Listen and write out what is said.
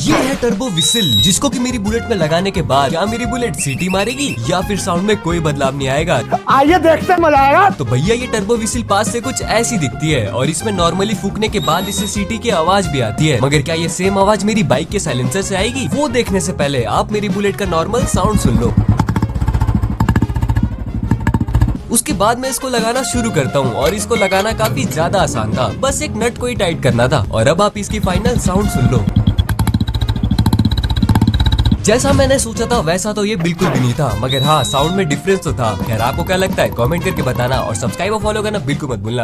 ये है turbo whistle, जिसको कि मेरी बुलेट में लगाने के बाद क्या मेरी बुलेट सीटी मारेगी या फिर साउंड में कोई बदलाव नहीं आएगा। आइए देखते हैं, मजा आएगा। तो भैया ये टर्बो विसिल पास से कुछ ऐसी दिखती है और इसमें नॉर्मली फूकने के बाद इससे सीटी की आवाज भी आती है, मगर क्या ये सेम आवाज मेरी बाइक के साइलेंसर से आएगी? वो देखने से पहले आप मेरी बुलेट का नॉर्मल साउंड सुन लो। उसके बाद मैं इसको लगाना शुरू करता हूँ और इसको लगाना काफी ज्यादा आसान था, बस एक नट को ही टाइट करना था। और अब आप इसकी फाइनल साउंड सुन लो। जैसा मैंने सोचा था वैसा तो ये बिल्कुल भी नहीं था, मगर हाँ साउंड में डिफरेंस तो था। खैर आपको क्या लगता है कमेंट करके बताना और सब्सक्राइब और फॉलो करना बिल्कुल मत भूलना।